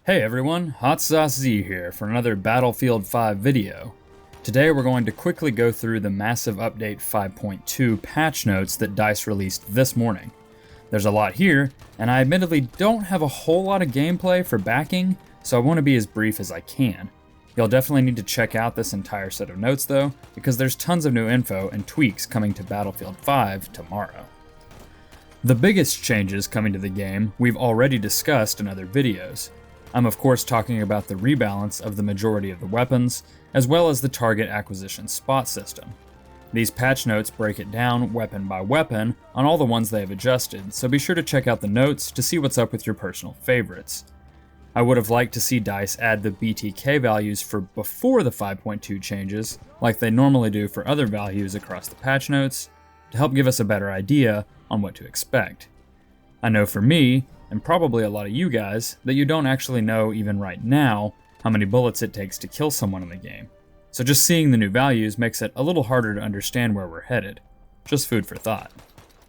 Hey everyone, Hot Sauce Z here for another Battlefield 5 video. Today we're going to quickly go through the massive update 5.2 patch notes that DICE released this morning. There's a lot here, and I admittedly don't have a whole lot of gameplay for backing, so I want to be as brief as I can. You'll definitely need to check out this entire set of notes though, because there's tons of new info and tweaks coming to Battlefield 5 tomorrow. The biggest changes coming to the game we've already discussed in other videos. I'm of course talking about the rebalance of the majority of the weapons, as well as the target acquisition spot system. These patch notes break it down weapon by weapon on all the ones they have adjusted, so be sure to check out the notes to see what's up with your personal favorites. I would have liked to see DICE add the BTK values for before the 5.2 changes, like they normally do for other values across the patch notes, to help give us a better idea on what to expect. I know for me, and probably a lot of you guys, that you don't actually know even right now how many bullets it takes to kill someone in the game. So just seeing the new values makes it a little harder to understand where we're headed. Just food for thought.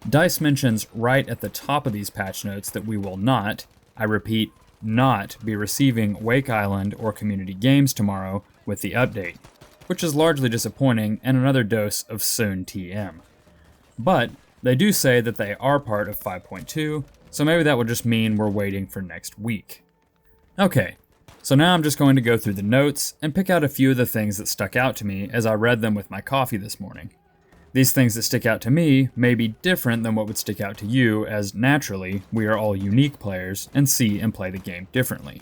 DICE mentions right at the top of these patch notes that we will not, I repeat, not be receiving Wake Island or community games tomorrow with the update, which is largely disappointing and another dose of soon TM. But they do say that they are part of 5.2, so maybe that will just mean we're waiting for next week. Okay, so now I'm just going to go through the notes and pick out a few of the things that stuck out to me as I read them with my coffee this morning. These things that stick out to me may be different than what would stick out to you, as naturally, we are all unique players and see and play the game differently.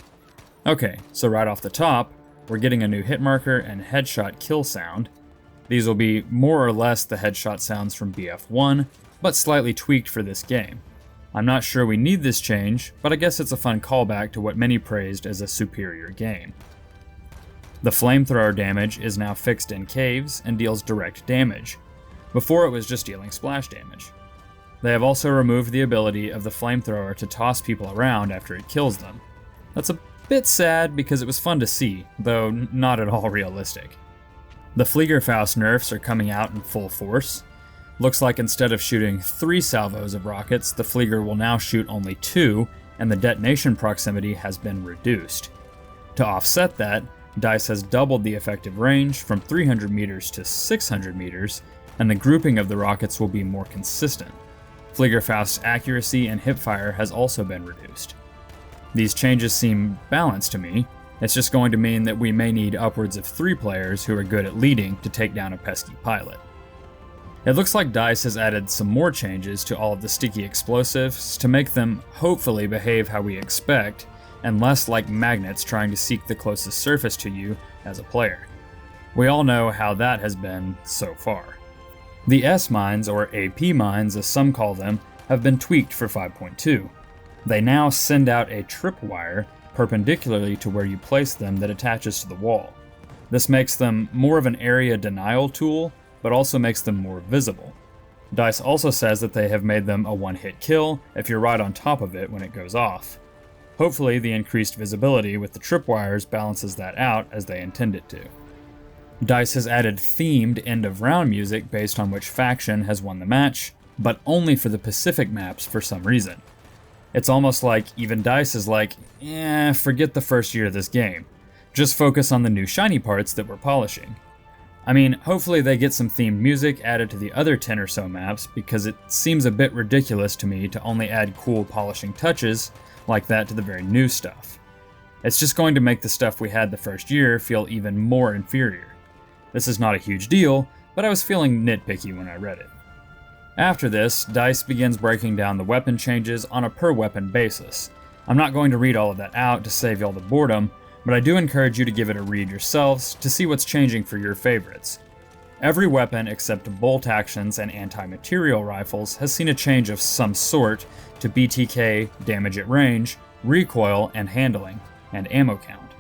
Okay, so right off the top, we're getting a new hit marker and headshot kill sound. These will be more or less the headshot sounds from BF1, but slightly tweaked for this game. I'm not sure we need this change, but I guess it's a fun callback to what many praised as a superior game. The flamethrower damage is now fixed in caves and deals direct damage. Before it was just dealing splash damage. They have also removed the ability of the flamethrower to toss people around after it kills them. That's a bit sad because it was fun to see, though not at all realistic. The Fledermaus Nerfs are coming out in full force. Looks like instead of shooting 3 salvos of rockets, the Flieger will now shoot only 2, and the detonation proximity has been reduced. To offset that, DICE has doubled the effective range from 300 meters to 600 meters, and the grouping of the rockets will be more consistent. Fledermaus' accuracy and hipfire has also been reduced. These changes seem balanced to me. It's just going to mean that we may need upwards of 3 players who are good at leading to take down a pesky pilot. It looks like DICE has added some more changes to all of the sticky explosives to make them hopefully behave how we expect, and less like magnets trying to seek the closest surface to you as a player. We all know how that has been so far. The S-mines, or AP mines as some call them, have been tweaked for 5.2. They now send out a tripwire perpendicularly to where you place them that attaches to the wall. This makes them more of an area denial tool, but also makes them more visible. DICE also says that they have made them a one-hit kill if you're right on top of it when it goes off. Hopefully the increased visibility with the tripwires balances that out as they intend it to. DICE has added themed end-of-round music based on which faction has won the match, but only for the Pacific maps for some reason. It's almost like even DICE is like, forget the first year of this game. Just focus on the new shiny parts that we're polishing. I mean, hopefully they get some themed music added to the other 10 or so maps, because it seems a bit ridiculous to me to only add cool polishing touches like that to the very new stuff. It's just going to make the stuff we had the first year feel even more inferior. This is not a huge deal, but I was feeling nitpicky when I read it. After this, DICE begins breaking down the weapon changes on a per weapon basis. I'm not going to read all of that out to save y'all the boredom, but I do encourage you to give it a read yourselves to see what's changing for your favorites. Every weapon except bolt actions and anti-material rifles has seen a change of some sort to BTK, damage at range, recoil and handling, and ammo count.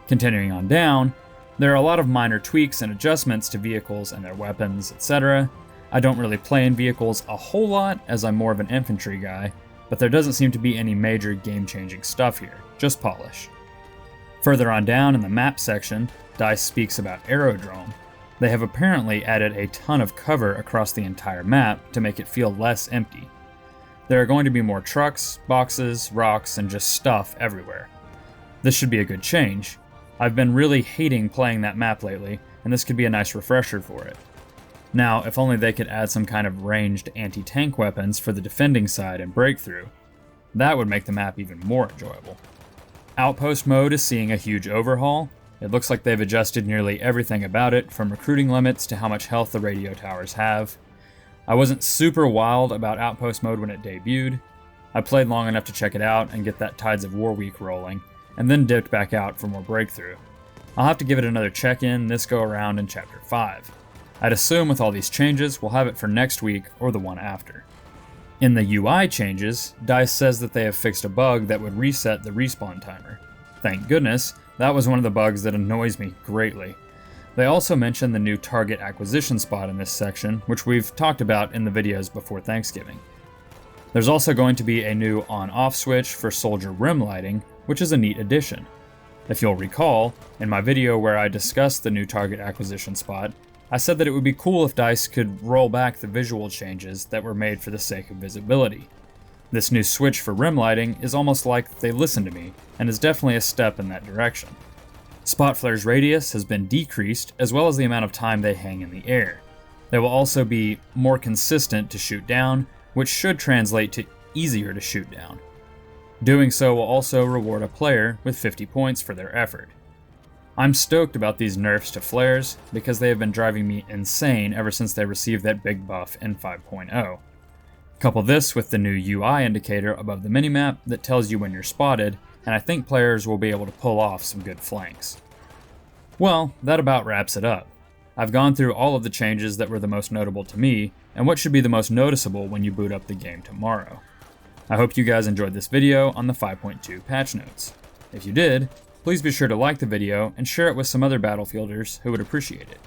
Continuing on down, there are a lot of minor tweaks and adjustments to vehicles and their weapons, etc. I don't really play in vehicles a whole lot as I'm more of an infantry guy, but there doesn't seem to be any major game-changing stuff here, just polish. Further on down in the map section, DICE speaks about Aerodrome. They have apparently added a ton of cover across the entire map to make it feel less empty. There are going to be more trucks, boxes, rocks, and just stuff everywhere. This should be a good change. I've been really hating playing that map lately, and this could be a nice refresher for it. Now, if only they could add some kind of ranged anti-tank weapons for the defending side and breakthrough. That would make the map even more enjoyable. Outpost mode is seeing a huge overhaul. It looks like they've adjusted nearly everything about it, from recruiting limits to how much health the radio towers have. I wasn't super wild about Outpost mode when it debuted. I played long enough to check it out and get that Tides of War week rolling, and then dipped back out for more breakthrough. I'll have to give it another check-in this go around in Chapter 5. I'd assume with all these changes, we'll have it for next week or the one after. In the UI changes, DICE says that they have fixed a bug that would reset the respawn timer. Thank goodness, that was one of the bugs that annoys me greatly. They also mentioned the new target acquisition spot in this section, which we've talked about in the videos before Thanksgiving. There's also going to be a new on-off switch for soldier rim lighting, which is a neat addition. If you'll recall, in my video where I discussed the new target acquisition spot, I said that it would be cool if DICE could roll back the visual changes that were made for the sake of visibility. This new switch for rim lighting is almost like they listened to me, and is definitely a step in that direction. Spot flares' radius has been decreased, as well as the amount of time they hang in the air. They will also be more consistent to shoot down, which should translate to easier to shoot down. Doing so will also reward a player with 50 points for their effort. I'm stoked about these nerfs to flares, because they have been driving me insane ever since they received that big buff in 5.0. Couple this with the new UI indicator above the minimap that tells you when you're spotted, and I think players will be able to pull off some good flanks. Well, that about wraps it up. I've gone through all of the changes that were the most notable to me, and what should be the most noticeable when you boot up the game tomorrow. I hope you guys enjoyed this video on the 5.2 patch notes. If you did, please be sure to like the video and share it with some other Battlefielders who would appreciate it.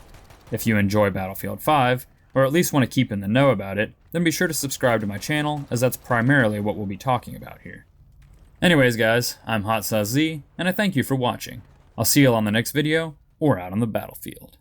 If you enjoy Battlefield 5, or at least want to keep in the know about it, then be sure to subscribe to my channel, as that's primarily what we'll be talking about here. Anyways guys, I'm Hot Sauce Z, and I thank you for watching. I'll see you all on the next video, or out on the battlefield.